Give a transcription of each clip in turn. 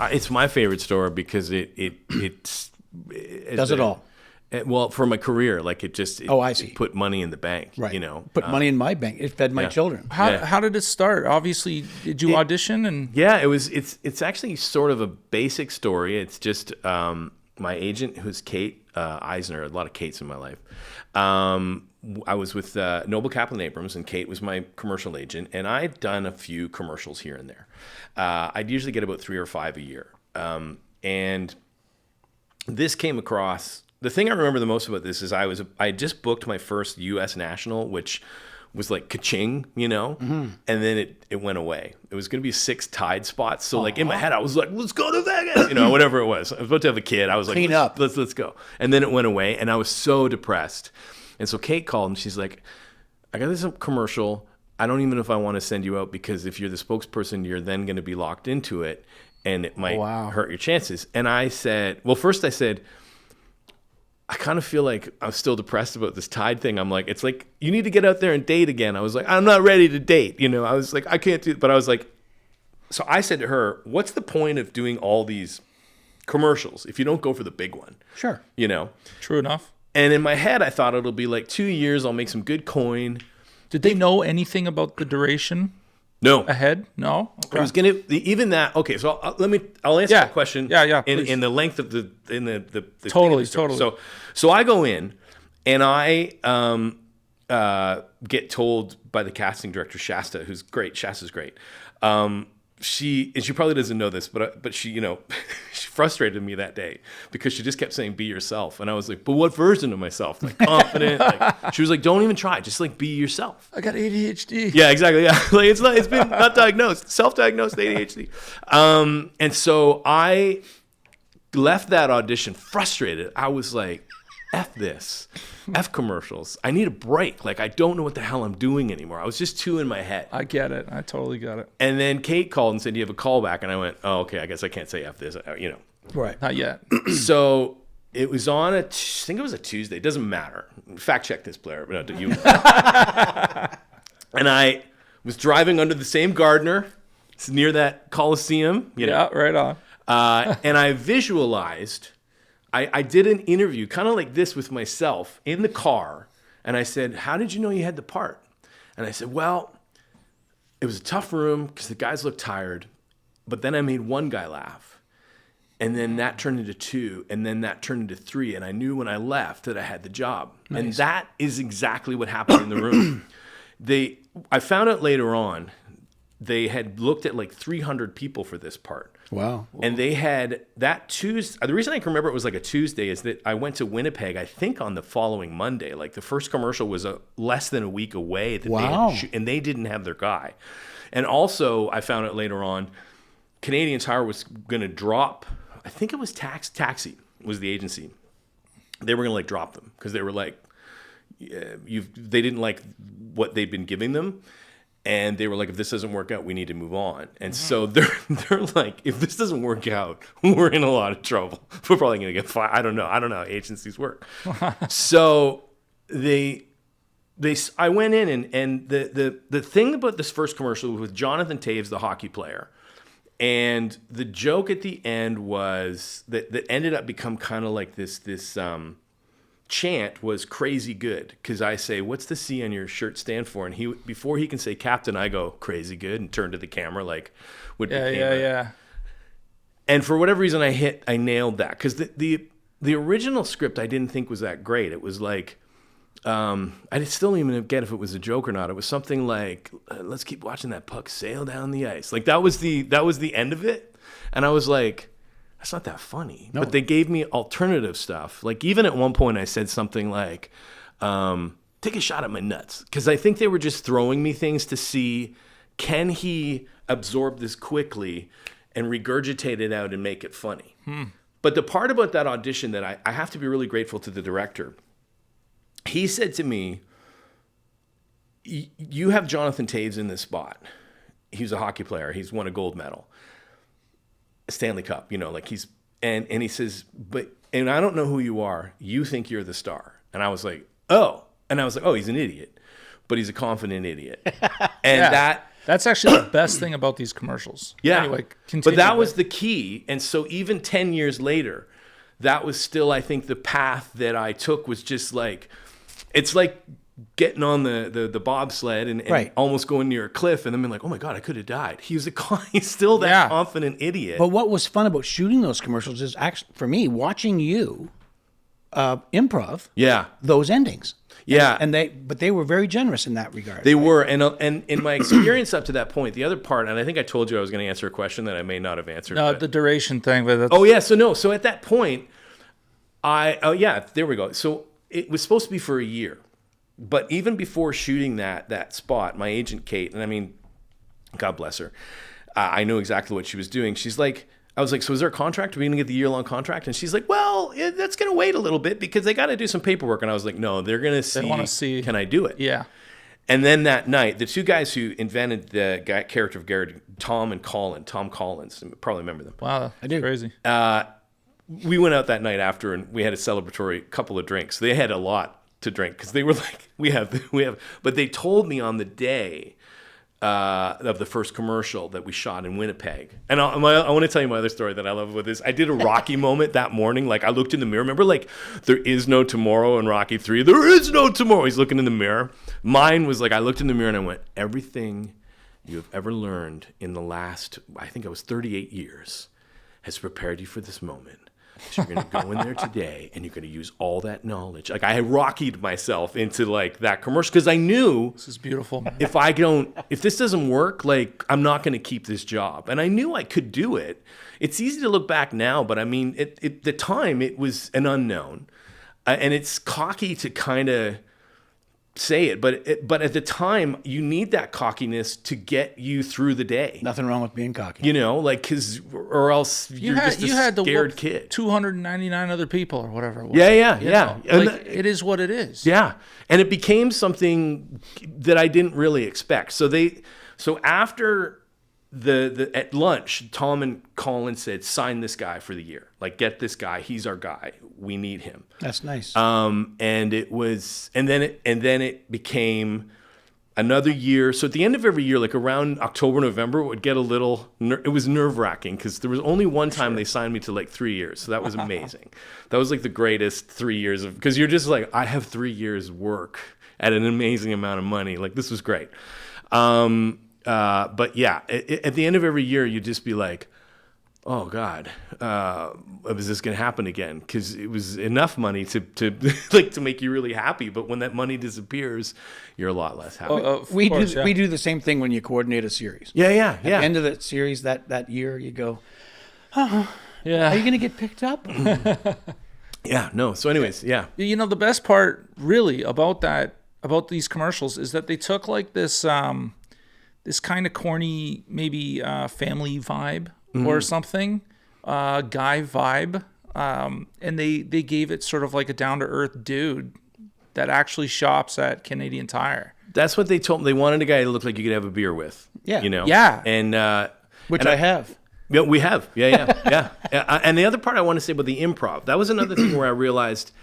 It's my favorite store because it Does it all. Well, for my career, like it I see. It put money in the bank, Right. you know. Put money in my bank. It fed my children. How did it start? Obviously, did you audition? And Yeah, it's actually sort of a basic story. It's just my agent, who's Kate Eisner, a lot of Kates in my life. I was with Noble Kaplan Abrams, and Kate was my commercial agent, and I'd done a few commercials here and there. I'd usually get about 3 or 5 a year. And this came across. The thing I remember the most about this is I just booked my first U.S. national, which was like ka-ching, you know, and then it went away. It was going to be 6 Tide spots. So like in my head, I was like, let's go to Vegas, you know, whatever it was. I was about to have a kid. I was like, Clean up. Let's go. And then it went away, and I was so depressed. And so Kate called, and she's like, I got this commercial. I don't even know if I want to send you out, because if you're the spokesperson, you're then going to be locked into it, and it might hurt your chances. And I said, well, first I said, I kind of feel like I'm still depressed about this Tide thing. I'm like, it's like, you need to get out there and date again. I was like, I'm not ready to date. You know, I was like, I can't do it. But I was like, so I said to her, what's the point of doing all these commercials if you don't go for the big one? Sure. You know? true enough. And in my head, I thought it'll be like 2 years. I'll make some good coin. Did they know anything about the duration No. ahead? No. I was gonna even that. Okay, so I'll answer that question. Yeah, In the length of the Totally. So I go in, and I get told by the casting director, Shasta, who's great. Shasta's great. She probably doesn't know this, but she, you know, she frustrated me that day because she just kept saying, be yourself. And I was like, but what version of myself? Like confident. Like, she was like, don't even try. Just like be yourself. I got ADHD. Yeah, exactly. Yeah. Like it's been not diagnosed, self-diagnosed ADHD. And so I left that audition frustrated. I was like, F this. F commercials. I need a break. Like, I don't know what the hell I'm doing anymore. I was just too in my head. I get it. I totally get it. And then Kate called and said, do you have a callback? And I went, oh, okay, I guess I can't say F this, you know. Right. Not yet. So it was on I think it was a Tuesday. It doesn't matter. Fact check this, Blair. But no, you. And I was driving under the same Gardner. It's near that Coliseum. You know. Yeah, right on. And I visualized, I did an interview kind of like this with myself in the car. And I said, how did you know you had the part? And I said, well, it was a tough room because the guys looked tired. But then I made one guy laugh. And then that turned into 2. And then that turned into 3. And I knew when I left that I had the job. Nice. And that is exactly what happened in the room. I found out later on, they had looked at like 300 people for this part. Wow. And they had that Tuesday. The reason I can remember it was like a Tuesday is that I went to Winnipeg, I think on the following Monday. Like the first commercial was less than a week away. Wow. And they didn't have their guy. And also, I found out later on, Canadian Tire was going to drop, I think it was Taxi was the agency. They were going to like drop them because they were like, they didn't like what they'd been giving them. And they were like, if this doesn't work out, we need to move on. And so they're like, if this doesn't work out, we're in a lot of trouble. We're probably going to get fired. I don't know how agencies work. So I went in and the thing about this first commercial was with Jonathan Taves, the hockey player. And the joke at the end was that ended up become kind of like this chant was crazy good, because I say, what's the C on your shirt stand for? And he, before he can say captain, I go crazy good and turn to the camera like what Yeah. And for whatever reason I nailed that, because the original script I didn't think was that great. It was like I still don't even get if it was a joke or not. It was something like let's keep watching that puck sail down the ice. Like that was the end of it. And I was like, that's not that funny. No. But they gave me alternative stuff. Like even at one point I said something like, take a shot at my nuts. Because I think they were just throwing me things to see, can he absorb this quickly and regurgitate it out and make it funny? But the part about that audition that I have to be really grateful to the director. He said to me, you have Jonathan Taves in this spot. He's a hockey player. He's won a gold medal. Stanley Cup, like and he says, and I don't know who you are. You think you're the star. And I was like, oh. And I was like, oh, he's an idiot, but he's a confident idiot. And That's actually the best thing about these commercials. Yeah. Anyway, but continue. that was the key. And so even 10 years later, that was still, I think, the path that I took was just like, it's like getting on the bobsled and Right. almost going near a cliff and then being like, oh my God, I could have died. He's still that Yeah. confident idiot. But what was fun about shooting those commercials is actually, for me, watching you improv Yeah. those endings. Yeah. And they were very generous in that regard. They were, and in my experience up to that point, the other part, and I think I told you I was going to answer a question that I may not have answered. No, but- the duration thing. But that's, oh yeah, so at that point, there we go. So it was supposed to be for a year, but even before shooting that spot, my agent Kate, and I mean, God bless her, I knew exactly what she was doing. She's like, I was like, so is there a contract? Are we going to get the year-long contract? And she's like, well, that's going to wait a little bit because they got to do some paperwork. And I was like, no, they're going to see. They want to see. Can I do it? Yeah. And then that night, the two guys who invented the character of Garrett, Tom Collins, you probably remember them. Wow, I do. Crazy. We went out that night after and we had a celebratory couple of drinks. They had a lot to drink because they were like, we have, but they told me on the day of the first commercial that we shot in Winnipeg. And I want to tell you my other story that I love with this. I did a Rocky moment that morning. Like I looked in the mirror. Remember, like there is no tomorrow in Rocky 3. There is no tomorrow. He's looking in the mirror. Mine was like I looked in the mirror and I went, everything you have ever learned in the last, I think it was 38 years, has prepared you for this moment. So you're going to go in there today and you're going to use all that knowledge. Like I had Rockied myself into like that commercial because I knew This is beautiful. Man. if this doesn't work, like I'm not going to keep this job. And I knew I could do it. It's easy to look back now, but I mean, at the time it was an unknown, and it's cocky to kind of say it, but at the time you need that cockiness to get you through the day. Nothing wrong with being cocky. You know, like or else you're just a scared kid. 299 other people or whatever it was. Yeah. You know, like, it is what it is. Yeah, and it became something that I didn't really expect. So after at lunch, Tom and Colin said, "Sign this guy for the year. Like, get this guy. He's our guy. We need him." That's nice. And then it became another year. So at the end of every year, like around October, November, it would get a little. It was nerve-wracking because there was only one time they signed me to like 3 years. So that was amazing. That was like the greatest 3 years of because you're just like I have 3 years work at an amazing amount of money. Like this was great. But yeah, at the end of every year, you'd just be like, oh God, is this going to happen again? Because it was enough money to like to make you really happy. But when that money disappears, you're a lot less happy. we do the same thing when you coordinate a series. Yeah. At the end of the series that year, you go, are you going to get picked up? Yeah, no. So anyways, yeah. You know, the best part really about these commercials is that they took like this this kind of corny, maybe family vibe or something, guy vibe. And they gave it sort of like a down-to-earth dude that actually shops at Canadian Tire. That's what they told me. They wanted a guy to look like you could have a beer with. Yeah. You know? Yeah. And Which and I have. Yeah, we have. Yeah. And the other part I want to say about the improv, that was another thing where I realized,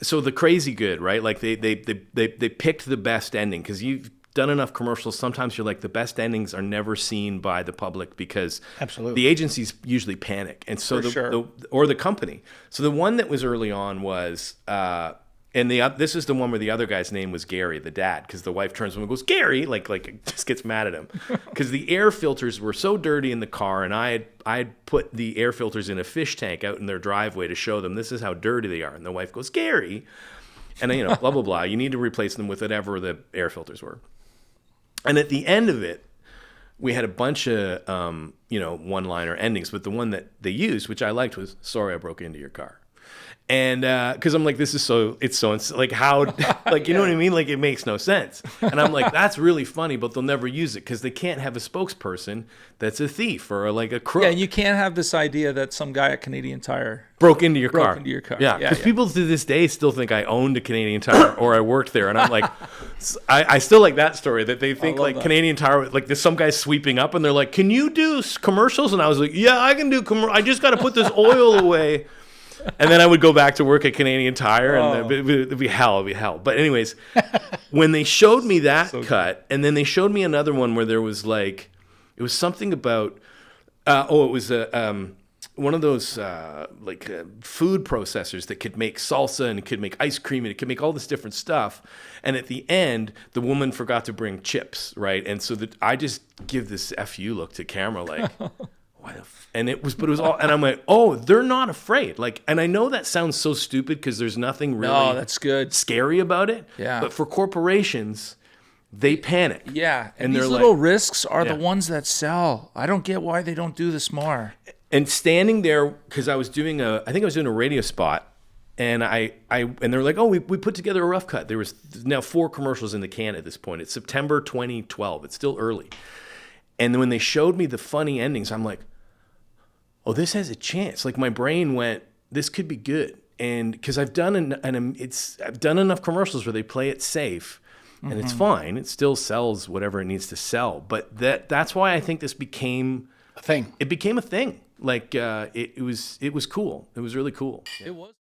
so the crazy good, right? Like they picked the best ending because you've done enough commercials. Sometimes you're like the best endings are never seen by the public because Absolutely. the agencies usually panic. And so or the company. So the one that was early on was, this is the one where the other guy's name was Gary, the dad, because the wife turns to him and goes, Gary, like just gets mad at him. Because the air filters were so dirty in the car, and I had put the air filters in a fish tank out in their driveway to show them this is how dirty they are. And the wife goes, Gary. And then, blah, blah, blah. You need to replace them with whatever the air filters were. And at the end of it, we had a bunch of, one-liner endings, but the one that they used, which I liked, was, sorry I broke into your car. And because I'm like, like how, like, you know what I mean? Like, it makes no sense. And I'm like, that's really funny, but they'll never use it because they can't have a spokesperson that's a thief or like a crook. Yeah, and you can't have this idea that some guy at Canadian Tire broke into your car. Yeah, because people to this day still think I owned a Canadian Tire or I worked there. And I'm like, I still like that story that they think like that. Canadian Tire, like there's some guy sweeping up and they're like, can you do commercials? And I was like, yeah, I can do I just got to put this oil away. And then I would go back to work at Canadian Tire, and it'd be hell. But anyways, when they showed me that cut, and then they showed me another one where there was like, it was something about, it was one of those food processors that could make salsa and it could make ice cream and it could make all this different stuff. And at the end, the woman forgot to bring chips, right? And so I just give this FU look to camera, like, why the and it was all, and I'm like, oh, they're not afraid. Like, and I know that sounds so stupid because there's nothing really that's good. scary about it. Yeah. But for corporations, they panic. Yeah. And they're these like, little risks are Yeah. the ones that sell. I don't get why they don't do this more. And standing there, because I was doing I think I was doing a radio spot, and and they were like, oh, we put together a rough cut. There was now 4 commercials in the can at this point. It's September 2012. It's still early. And when they showed me the funny endings, I'm like, oh, this has a chance. Like, my brain went, this could be good. And because I've done enough commercials where they play it safe, and it's fine. It still sells whatever it needs to sell. But that's why I think this became A thing. It became a thing. Like, it was cool. It was really cool. It was.